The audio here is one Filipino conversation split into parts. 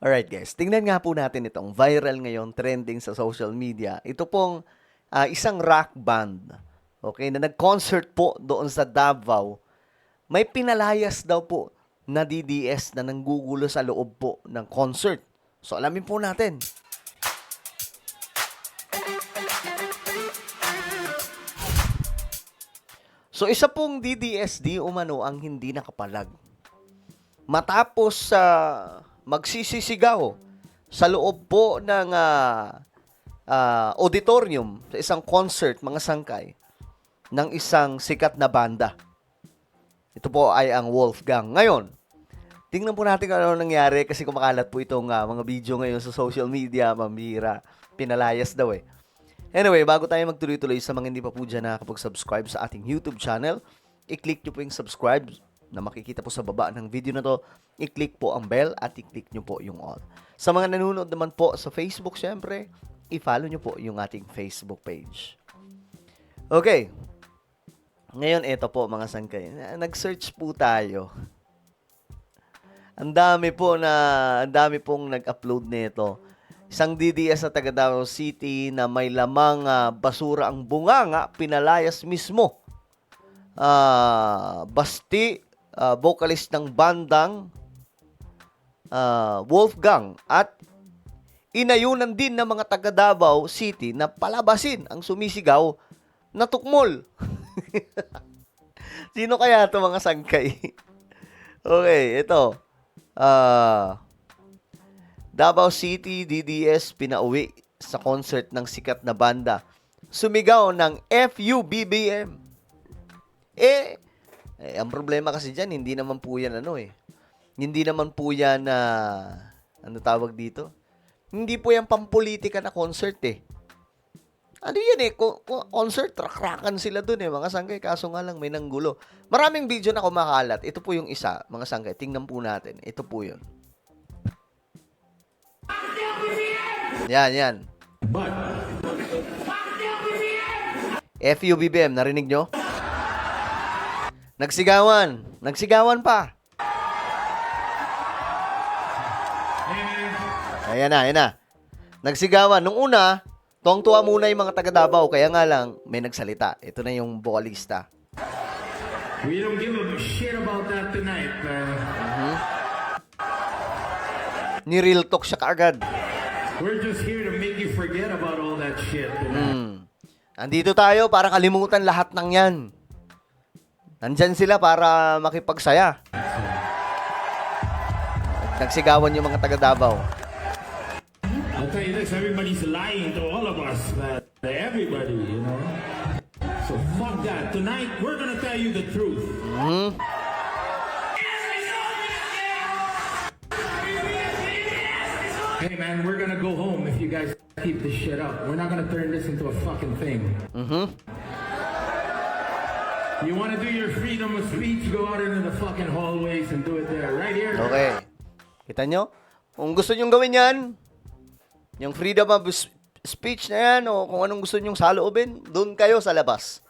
Alright guys, tingnan nga po natin itong viral ngayon, trending sa social media. Ito pong isang rock band, okay, na nag-concert po doon sa Davao. May pinalayas daw po na DDS na nanggugulo sa loob po ng concert. So alamin po natin. So isa pong DDS di umano ang hindi nakapalag. Matapos sa magsisisigaw sa loob po ng auditorium sa isang concert, mga sangkay, ng isang sikat na banda. Ito po ay ang Wolfgang. Ngayon, tingnan po natin kung ano nangyari kasi kumakalat po itong mga video ngayon sa social media, mamira. Pinalayas daw eh. Anyway, bago tayo magtuloy-tuloy, sa mga hindi pa po dyan nakakapag-subscribe sa ating YouTube channel, i-click nyo po yung subscribe na makikita po sa baba ng video na to. I-click po ang bell at i-click nyo po yung all. Sa mga nanonood naman po sa Facebook, syempre, i-follow nyo po yung ating Facebook page. Okay. Ngayon, ito po mga sangkay. Nag-search po tayo. Ang dami pong nag-upload nito. Isang DDS sa taga Davao City na may lamang basura ang bunganga, pinalayas mismo. Basti, vocalist ng bandang Wolfgang, at inayunan din ng mga taga Davao City na palabasin ang sumisigaw na tukmol. Sino kaya ito mga sangkay? Okay, ito. Davao City DDS pinauwi sa concert ng sikat na banda. Sumigaw ng FUBBM. Ang problema kasi dyan, hindi naman po yan Hindi naman po yan ano tawag dito? Hindi po yan pampolitika na concert eh. Ano yan eh, concert, rakrakan sila dun eh, mga sangkay, kaso nga lang may nanggulo. Maraming video na kumakalat. Ito po yung isa, mga sangkay, tingnan po natin. Ito po yun. Yan. FUBBM, narinig nyo? Nagsigawan pa. Ayan na. Nagsigawan. Nung una, tuwang-tuwa muna yung mga taga Davao, kaya nga lang, may nagsalita. Ito na yung vocalista. We don't give a shit about that tonight, man. Ni-real talk siya kaagad. We're just here to make you forget about all that shit tonight. Andito tayo para kalimutan lahat ng yan. Nandyan sila para makipagsaya. Nagsigawan yung mga taga Davao. I'll tell you this, everybody's lying to all of us, man. Everybody, you know. So fuck that. Tonight, we're gonna tell you the truth. Hey man, we're gonna go home if you guys keep this shit up. We're not gonna turn this into a fucking thing. You wanna do your freedom of speech, go out into the fucking hallways and do it there. Right here. Okay. Kita nyo? Kung gusto nyong gawin yan, yung freedom of speech na yan, o kung anong gusto nyong saloobin, doon kayo sa labas.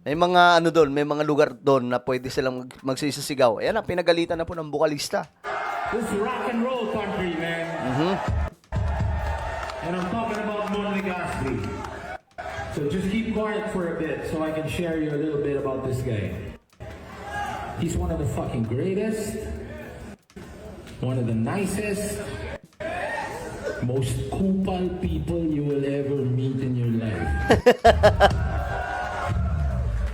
May mga may mga lugar doon na pwede silang magsisisigaw. Ayan ang pinagalitan na po ng bukalista. This is rock and roll country, man. And I'm talking about Monegasque. So just keep quiet for a bit so I can share you a little bit about this guy. He's one of the fucking greatest, one of the nicest, most kupal people you will ever meet in your life.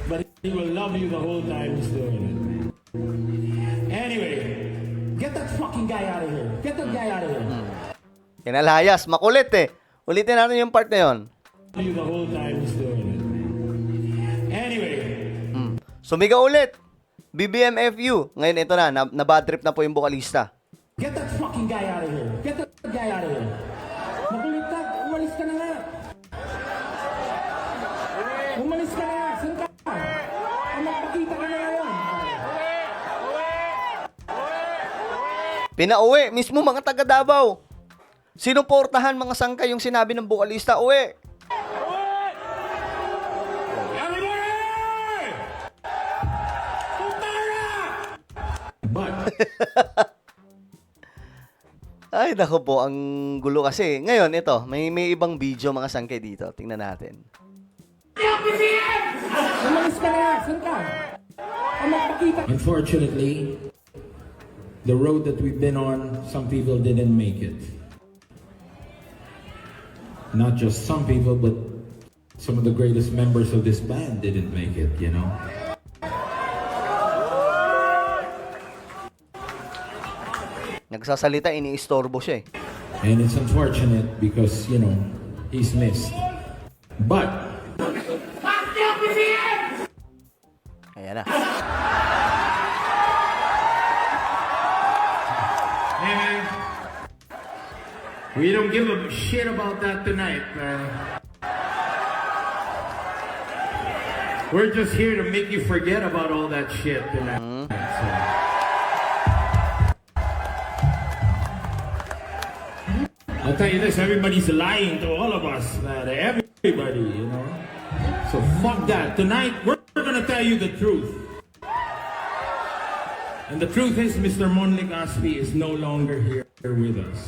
But he will love you the whole time he's doing it. Anyway, get that fucking guy out of here. Get that guy out of here. Kinalayas, makulit eh. Ulitin natin yung part na yun. You the whole time he's doing it. Anyway. Sumigaw ulit. BBMFU. Ngayon ito na bad trip na po yung bukalista. Get that fucking guy out of here. Get that guy out of here. Makulit ka. Umalis ka na nga. Umalis ka na nga. Saan ka? Magpakita ka na ngayon. Pinauwi. Mismo mga taga Davao. Sinuportahan mga sangkay yung sinabi ng bukalista. Uwi. But Ay, nako po, ang gulo kasi. Ngayon, ito, may ibang video mga sangkay dito. Tingnan natin. Umalis ka na! Saan ka? Ang magpakita. Unfortunately, the road that we've been on, some people didn't make it. Not just some people, but some of the greatest members of this band didn't make it, you know? Nagsasalita, iniistorbo siya eh. And it's unfortunate because, you know, he's missed. But, Ayan na. hey man, we don't give a shit about that tonight, man. We're just here to make you forget about all that shit tonight. So. I'll tell you this, everybody's lying to all of us, man. Everybody, you know. So fuck that. Tonight, we're gonna tell you the truth. And the truth is, Mr. Mon Legaspi is no longer here with us.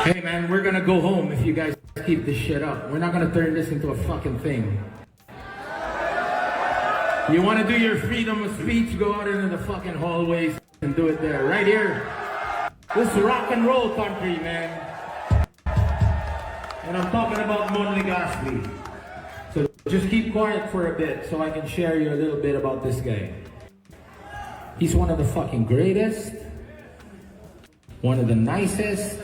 Hey man, we're gonna go home if you guys keep this shit up. We're not gonna turn this into a fucking thing. You wanna do your freedom of speech, go out into the fucking hallways and do it there. Right here. This is rock and roll country, man. And I'm talking about Mon Legaspi. So just keep quiet for a bit so I can share you a little bit about this guy. He's one of the fucking greatest, one of the nicest,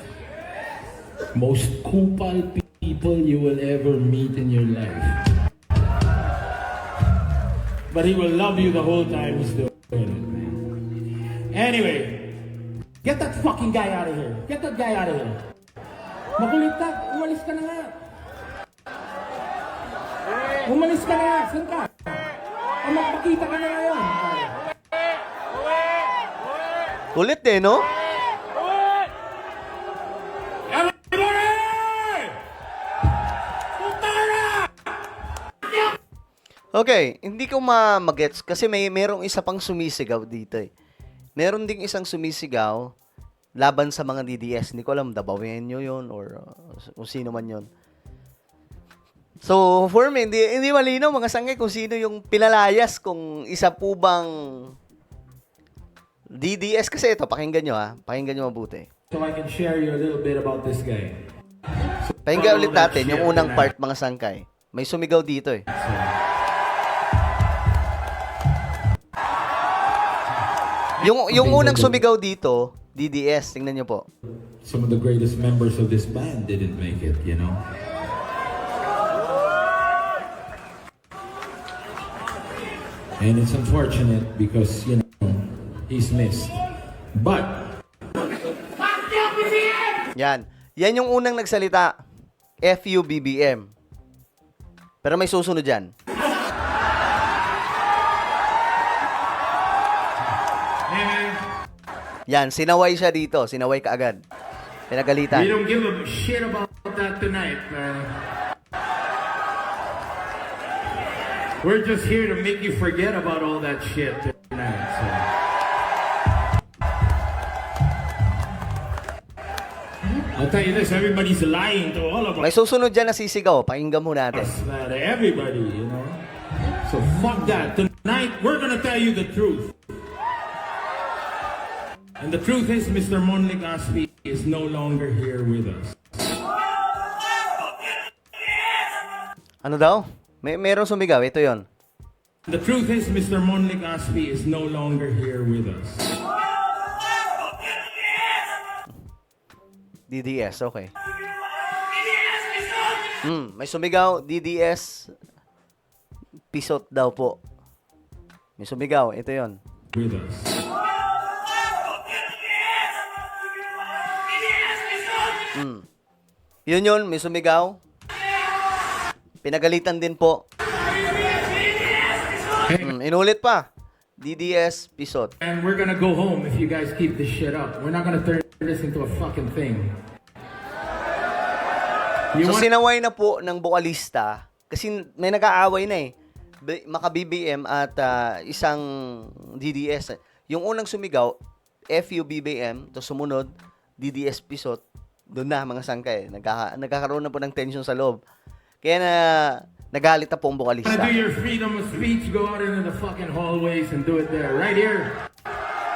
most kupal people you will ever meet in your life. But he will love you the whole time he's doing it, man. Anyway, get that fucking guy out of here. Get that guy out of here. Makulit ka, umalis ka na nga. Umalis ka na nga, saan ka? Ang magpakita ka na ngayon. Kulit eh, no? Okay, hindi ko magets kasi merong isa pang sumisigaw dito eh. Meron ding isang sumisigaw laban sa mga DDS. Hindi ko alam, Dabawenyo yun or kung sino man yun. So, for me, hindi malinaw mga sangay kung sino yung pinalayas kung isa po bang DDS. Kasi ito, pakinggan nyo ha. Pakinggan nyo mabuti. So I can share you a little bit about this guy. Pakinggan ulit natin yung unang part mga sangkay. May sumigaw dito eh. Yung unang sumigaw dito, DDS, tingnan nyo po. Some of the greatest members of this band didn't make it, you know? And it's unfortunate because, you know, he's missed. But, Yan. Yan yung unang nagsalita. FUBBM. Pero may susunod dyan. Yan, sinaway siya dito. Sinaway kaagad. Pinagalitan. we don't give a shit about that tonight, man. We're just here to make you forget about all that shit tonight, so. I'll tell you this, everybody's lying to all of May us, susunod dyan na sisigaw. Pakinggan mo natin. man. Everybody, you know? So fuck that. Tonight, we're gonna tell you the truth. And the truth is, Mr. Mon Legaspi is no longer here with us. Ano daw? Merong sumigaw. Ito yon. The truth is, Mr. Mon Legaspi is no longer here with us. DDS, okay. May sumigaw. DDS. Pisot daw po. May sumigaw. Ito yon. With us. Yun, may sumigaw. Pinagalitan din po. Inulit pa. DDS, pisot. And we're gonna go home if you guys keep this shit up. We're not gonna turn this into a fucking thing. So sinaway na po ng bokalista kasi may nag-aaway na eh. maka-BBM at isang DDS. Yung unang sumigaw, FU BBM, to sumunod, DDS Pisot, doon na mga sangkay. Nagkakaroon na po ng tension sa loob. Kaya nagalit na po ang Do bokalista. your freedom of speech, go out into the fucking hallways and do it there, right here.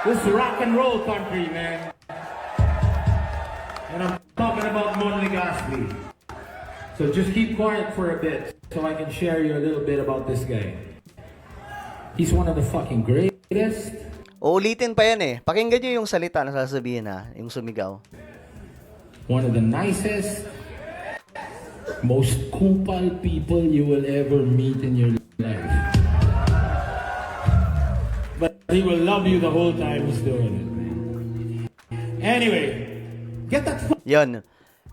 This is rock and roll country, man. And I'm talking about Mon Legaspi. So just keep quiet for a bit so I can share you a little bit about this guy. He's one of the fucking greatest. Uulitin pa yan eh. Pakinggan nyo yung salita na sasabihin yung sumigaw. One of the nicest, most kupal people you will ever meet in your life. But he will love you the whole time he's doing it. Anyway, get that Yun.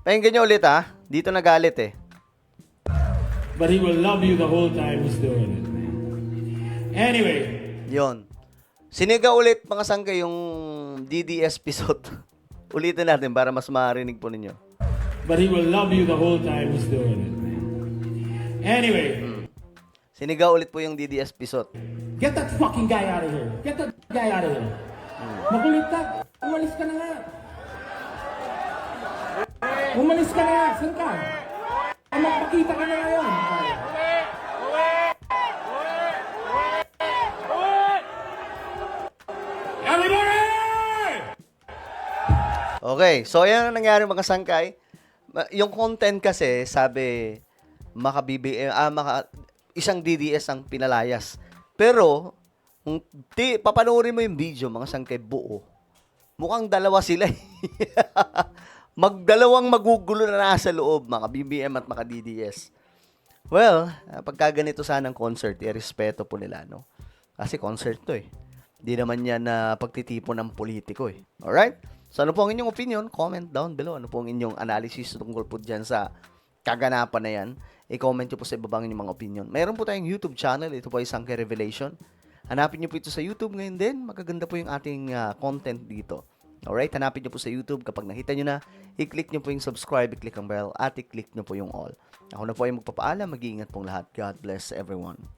Pakinggan nyo ulit Dito nagalit eh. But he will love you the whole time he's doing it. Anyway, Yun. Sinigaw ulit mga sangkay yung DDS Pisot. Ulitin natin para mas marinig po ninyo. but he will love you the whole time he's doing it. Anyway, Sinigaw ulit po yung DDS Pisot. get that fucking guy out of here. Get that guy out of here. Makulit ka. Umalis ka na nga. Umalis ka na nga. Saan ka? Magpakita ka na ngayon. Everybody! Okay, so yan ang nangyari mga sangkay. Yung content kasi, sabi, isang DDS ang pinalayas. Pero, kung papanoorin mo yung video, mga sangkay buo, mukhang dalawa sila. Magdalawang magugulo na nasa loob, mga BBM at mga DDS. Well, pagka ganito sanang concert, irespeto po nila, no? Kasi concert to eh. Di naman yan na pagtitipon ng politiko eh. Alright? So ano po ang inyong opinion? Comment down below. Ano po ang inyong analysis tungkol po dyan sa kaganapan na yan? I-comment nyo po sa ibabang inyong mga opinion. Mayroon po tayong YouTube channel. Ito po ay Sangkay Revelation. Hanapin nyo po ito sa YouTube ngayon din. Magaganda po yung ating content dito. Alright? Hanapin nyo po sa YouTube. Kapag nakita nyo na, i-click nyo po yung subscribe, i-click ang bell, at i-click nyo po yung all. Ako na po ay magpapaalam. Mag-iingat pong lahat. God bless everyone.